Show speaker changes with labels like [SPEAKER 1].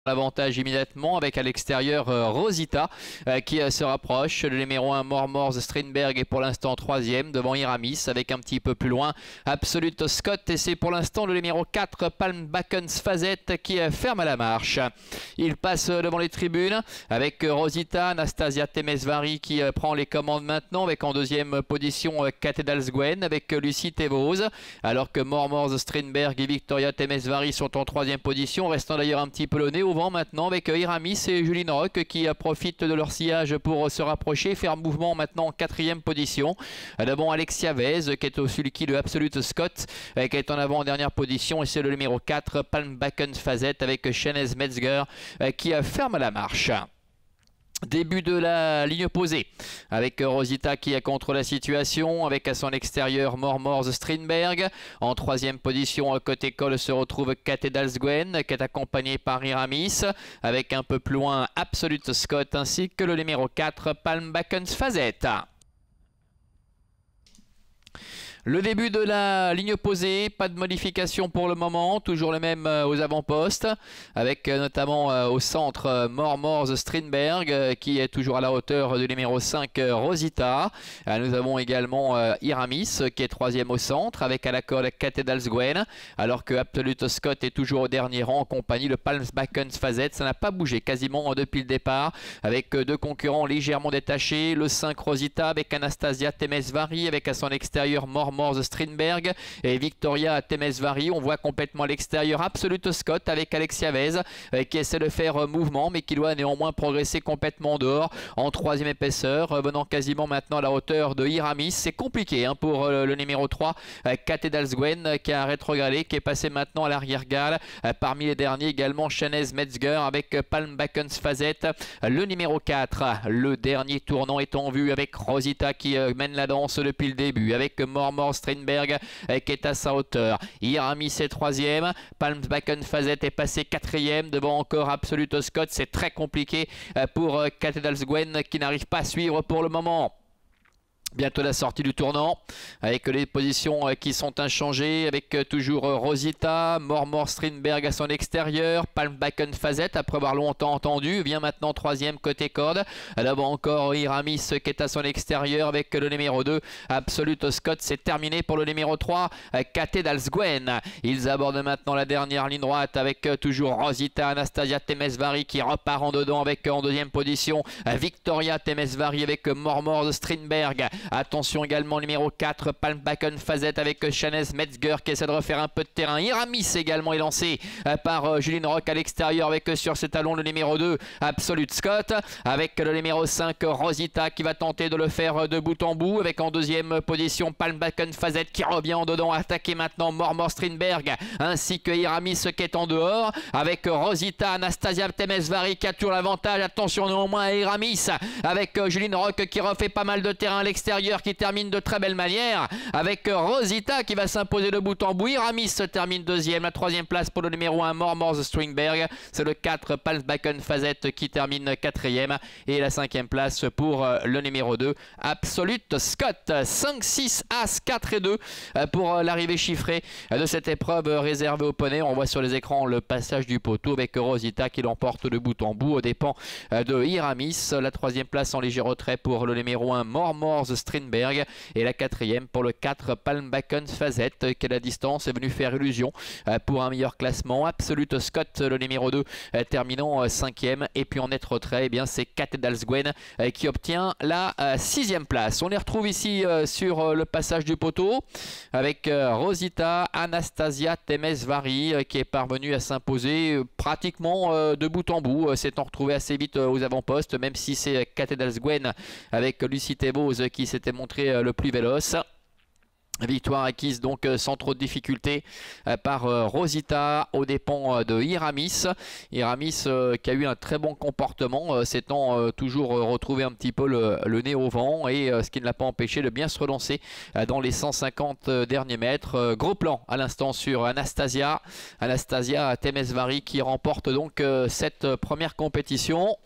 [SPEAKER 1] L'avantage immédiatement avec à l'extérieur Rosita qui se rapproche. Le numéro 1 Mormors Strindberg est pour l'instant 3e devant Iramis avec un petit peu plus loin Absolute Scott, et c'est pour l'instant le numéro 4 Palmbackens Fazette qui ferme à la marche. Il passe devant les tribunes avec Rosita, Anastasia Temesvari qui prend les commandes maintenant avec en deuxième position Cathedalsgwen avec Lucie Tevos, alors que Mormors Strindberg et Victoria Temesvari sont en troisième position, restant d'ailleurs un petit peu le nez au vent maintenant avec Iramis et Juline Rock qui profitent de leur sillage pour se rapprocher, faire mouvement maintenant en quatrième position. Devant Alexia Vez qui est au sulky de Absolute Scott qui est en avant en dernière position, et c'est le numéro 4 Palmbackens Fazette avec Shanez Metzger qui ferme la marche. Début de la ligne opposée avec Rosita qui contrôle la situation avec à son extérieur Mormors Strindberg. En troisième position côté col se retrouve Cathedalsgwen qui est accompagné par Iramis avec un peu plus loin Absolute Scott ainsi que le numéro 4 Palmbackens Fazette. Le début de la ligne opposée, pas de modification pour le moment, toujours le même aux avant-postes, avec notamment au centre Mormors Strindberg qui est toujours à la hauteur du numéro 5 Rosita. Nous avons également Iramis qui est troisième au centre avec à la corde Cathedalsgwen, alors que Absolute Scott est toujours au dernier rang en compagnie de Palmbackens Fazette. Ça n'a pas bougé quasiment depuis le départ, avec deux concurrents légèrement détachés, le 5 Rosita avec Anastasia Temesvari avec à son extérieur Mormors Strindberg et Victoria Temesvari. On voit complètement à l'extérieur Absolute Scott avec Alexia Vez qui essaie de faire mouvement mais qui doit néanmoins progresser complètement dehors en troisième épaisseur, venant quasiment maintenant à la hauteur de Iramis. C'est compliqué pour le numéro 3 Cathedalsgwen qui a rétrogradé, qui est passé maintenant à l'arrière-garde. Parmi les derniers également Shanez Metzger avec Palmbackens Fazette. Le numéro 4, le dernier tournant est en vue avec Rosita qui mène la danse depuis le début avec Mormors Strindberg qui est à sa hauteur. Iramis est troisième, Palmbackens Fazette est passé quatrième devant encore Absolute Scott. C'est très compliqué pour Cathedalsgwen qui n'arrive pas à suivre pour le moment. Bientôt la sortie du tournant avec les positions qui sont inchangées avec toujours Rosita, Mormors Strindberg à son extérieur, Palmbackens Fazette après avoir longtemps entendu vient maintenant troisième côté corde. Là-bas encore Iramis qui est à son extérieur avec le numéro 2 Absolute Scott. C'est terminé pour le numéro 3 Cathedalsgwen. Ils abordent maintenant la dernière ligne droite avec toujours Rosita, Anastasia Temesvari qui repart en dedans avec en deuxième position Victoria Temesvari avec Mormors Strindberg. Attention également numéro 4 Palmbackens Fazette avec Shanez Metzger qui essaie de refaire un peu de terrain. Iramis également est lancé par Juline Rock à l'extérieur avec sur ses talons le numéro 2 Absolute Scott avec le numéro 5 Rosita qui va tenter de le faire de bout en bout avec en deuxième position Palmbackens Fazette qui revient en dedans, attaquer maintenant Mormors Strindberg ainsi que Iramis qui est en dehors avec Rosita, Anastasia Temesvari qui a toujours l'avantage. Attention néanmoins à Iramis avec Juline Rock qui refait pas mal de terrain à l'extérieur, qui termine de très belle manière avec Rosita qui va s'imposer de bout en bout. Iramis termine deuxième, la troisième place pour le numéro 1 Mormors Strindberg, c'est le 4 Palmbackens Fazette qui termine quatrième, et la cinquième place pour le numéro 2 Absolute Scott. 5, 6, As, 4 et 2 pour l'arrivée chiffrée de cette épreuve réservée aux poneys. On voit sur les écrans le passage du poteau avec Rosita qui l'emporte de bout en bout aux dépens de Iramis. La troisième place en léger retrait pour le numéro 1 Mormors Strindberg, et la quatrième pour le 4 Palmbackens Fazette qui à la distance est venu faire illusion pour un meilleur classement. Absolute Scott le numéro 2 terminant cinquième, et puis en net retrait c'est Cathedalsgwen qui obtient la sixième place. On les retrouve ici sur le passage du poteau avec Rosita, Anastasia Temesvari qui est parvenue à s'imposer pratiquement de bout en bout, s'étant retrouvée assez vite aux avant-postes, même si c'est Cathedalsgwen avec Lucie Tevos qui s'était montré le plus véloce. Victoire acquise donc sans trop de difficultés par Rosita aux dépens de Iramis. Iramis qui a eu un très bon comportement, s'étant toujours retrouvé un petit peu le nez au vent, et ce qui ne l'a pas empêché de bien se relancer dans les 150 derniers mètres. Gros plan à l'instant sur Anastasia Temesvari qui remporte donc cette première compétition.